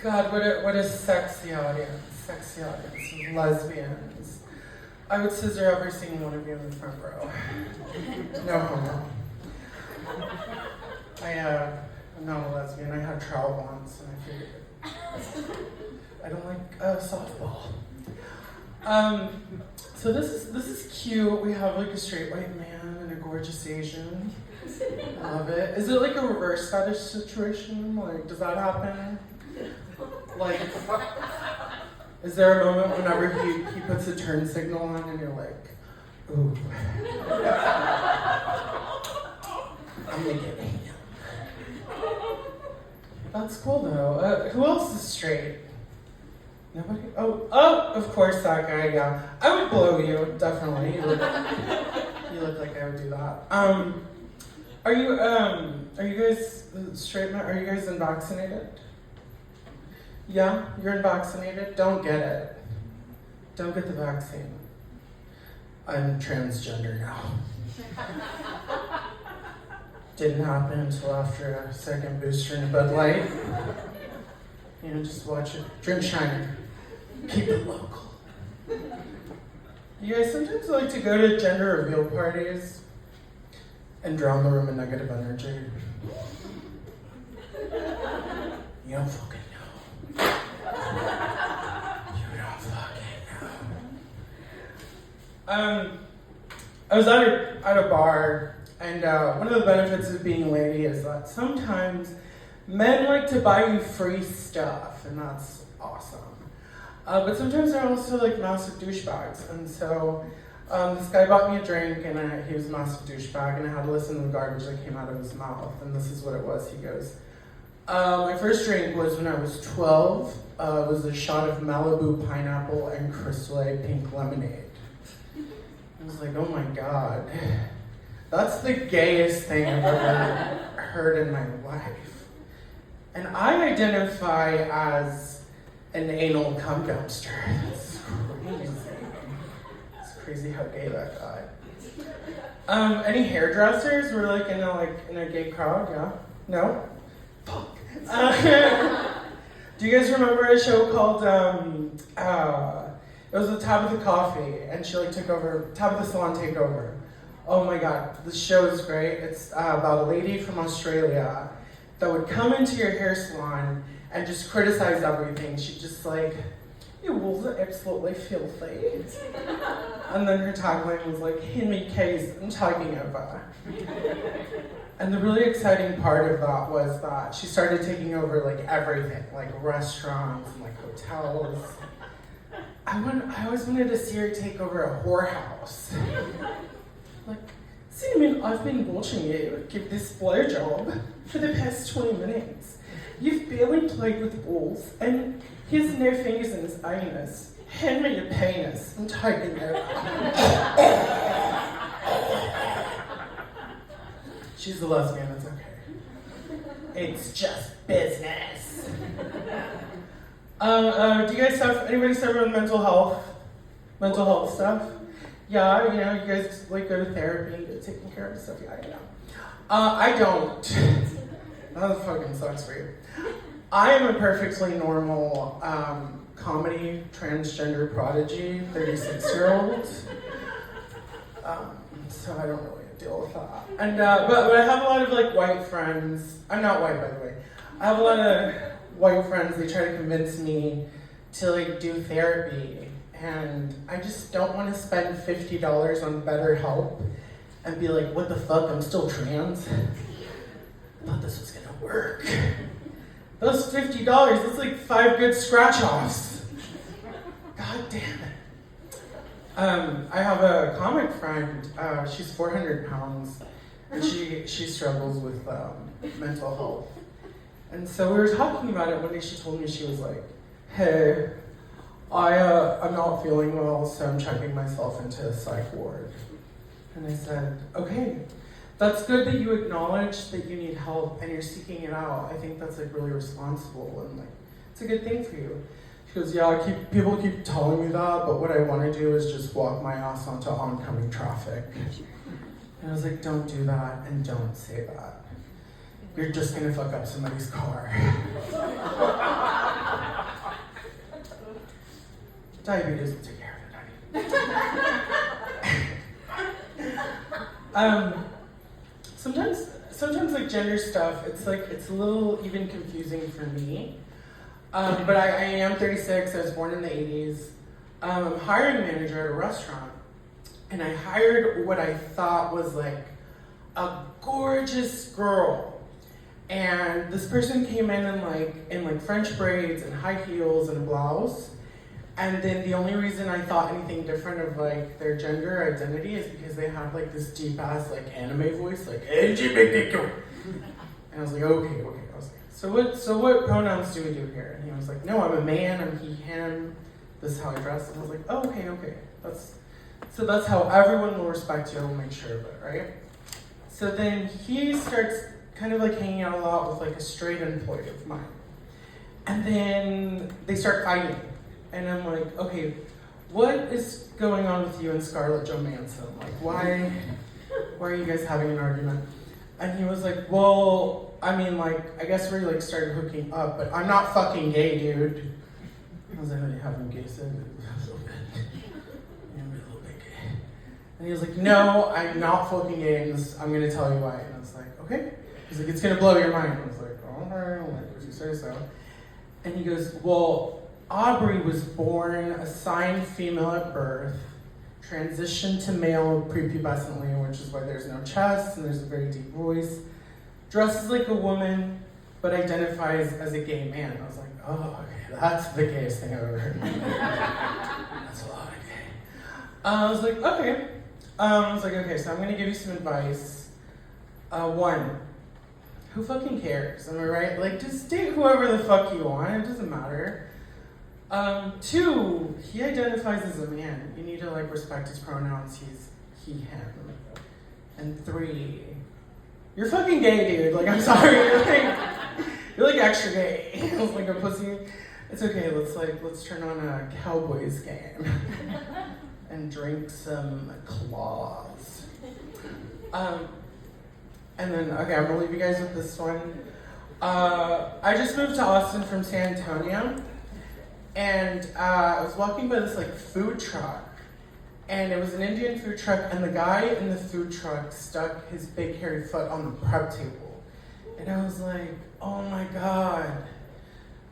God, what a sexy audience. Sexy audience of lesbians. I would scissor every single one of you in the front row. No homo. I'm not a lesbian. I had trial once, and I figured I don't like softball. So this is cute. We have like a straight white man and a gorgeous Asian. I love it. Is it like a reverse fetish situation? Like, does that happen? Like, is there a moment whenever he puts a turn signal on and you're like, ooh, I'm gonna get him. That's cool though. Who else is straight? Nobody? Oh, of course that guy, yeah. I would blow you, definitely. You look like I would do that. Are you guys straight men? Are you guys unvaccinated? Yeah, you're unvaccinated? Don't get it. Don't get the vaccine. I'm transgender now. Didn't happen until after a second booster in a Bud Light. You know, just watch it. Drink Shiner. Keep it local. You guys sometimes like to go to gender reveal parties and drown the room in negative energy. You don't fucking know. You don't fucking know. I was at a bar, and one of the benefits of being a lady is that sometimes men like to buy you free stuff, and that's awesome. But sometimes they're also like massive douchebags, and so this guy bought me a drink, and he was a massive douchebag, and I had to listen to the garbage that came out of his mouth, and this is what it was. He goes, my first drink was when I was 12. It was a shot of Malibu pineapple and Crystal Lake pink lemonade. I was like, oh my God. That's the gayest thing I've ever heard in my life. And I identify as an anal cum dumpster. That's crazy. It's crazy how gay that got. Any hairdressers were like in a gay crowd? Yeah? No? Fuck. Do you guys remember a show called it was with Tabitha Coffee, and she like took over Tabitha Salon Takeover. Oh my God, this show is great. It's about a lady from Australia that would come into your hair salon and just criticize everything. She'd just like, your walls are absolutely filthy. And then her tagline was like, Henry Case, I'm taking over. And the really exciting part of that was that she started taking over like everything, like restaurants and like hotels. I always wanted to see her take over a whorehouse. Like, Cinnamon, I've been watching you give this blowjob for the past 20 minutes. You've barely played with balls, and here's no fingers in his anus. Hand me your penis. I'm taking it. She's a lesbian, it's okay. It's just business. Do you guys anybody suffer with mental health stuff? Yeah, you know, you guys like go to therapy and get taken care of and stuff. Yeah, I know. I don't. That fucking sucks for you. I am a perfectly normal comedy transgender prodigy, 36-year-old. So I don't really deal with that. And but I have a lot of like white friends. I'm not white, by the way. I have a lot of white friends. They try to convince me to like do therapy, and I just don't want to spend $50 on BetterHelp and be like, what the fuck? I'm still trans. I thought this was gonna work. Those $50, that's like 5 good scratch-offs. God damn it. I have a comic friend, she's 400 pounds, and she struggles with mental health. And so we were talking about it one day. She told me, she was like, hey, I'm not feeling well, so I'm checking myself into a psych ward. And I said, okay, that's good that you acknowledge that you need help and you're seeking it out. I think that's like really responsible and like, it's a good thing for you. She goes, yeah, people keep telling me that, but what I want to do is just walk my ass onto oncoming traffic. And I was like, don't do that and don't say that. You're just gonna fuck up somebody's car. Diabetes will take care of it, honey. Sometimes like gender stuff, it's a little even confusing for me. But I am 36, I was born in the 80s. I'm a hiring manager at a restaurant. And I hired what I thought was like a gorgeous girl. And this person came in French braids and high heels and a blouse. And then the only reason I thought anything different of like their gender identity is because they have like this deep ass like anime voice, like LGBTQ. And I was like, okay. I was like, so what pronouns do we do here? And he was like, no, I'm a man, I'm he, him. This is how I dress. And I was like, oh, okay. That's how everyone will respect you. I will make sure of it, right? So then he starts kind of like hanging out a lot with like a straight employee of mine. And then they start fighting. And I'm like, okay, what is going on with you and Scarlett Johansson? Like, why are you guys having an argument? And he was like, well, I mean, like, I guess we like started hooking up, but I'm not fucking gay, dude. I was like, oh, you having gay sex? A little bit. Yeah, I'm a little bit gay. And he was like, no, I'm not fucking gay, and I'm gonna tell you why. And I was like, okay. He's like, it's gonna blow your mind. I was like, all right, if you say so. And he goes, well, Aubrey was born assigned female at birth, transitioned to male prepubescently, which is why there's no chest and there's a very deep voice, dresses like a woman, but identifies as a gay man. I was like, oh, okay, that's the gayest thing I've ever heard. That's a lot of gay. I was like, okay. So I'm gonna give you some advice. One, who fucking cares? Am I right? Like, just date whoever the fuck you want. It doesn't matter. Two, he identifies as a man. You need to like respect his pronouns. He's he, him. And three, you're fucking gay, dude. Like, I'm sorry. You're like extra gay. It's like a pussy. It's okay. Let's turn on a Cowboys game and drink some claws. And then okay, I'm gonna leave you guys with this one. I just moved to Austin from San Antonio. And I was walking by this like food truck, and it was an Indian food truck, and the guy in the food truck stuck his big hairy foot on the prep table. And I was like, oh my God,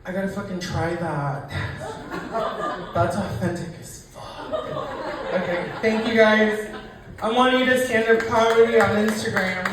I gotta fucking try that. That's authentic as fuck. Okay, thank you guys. I'm wanting you to stand up comedy on Instagram.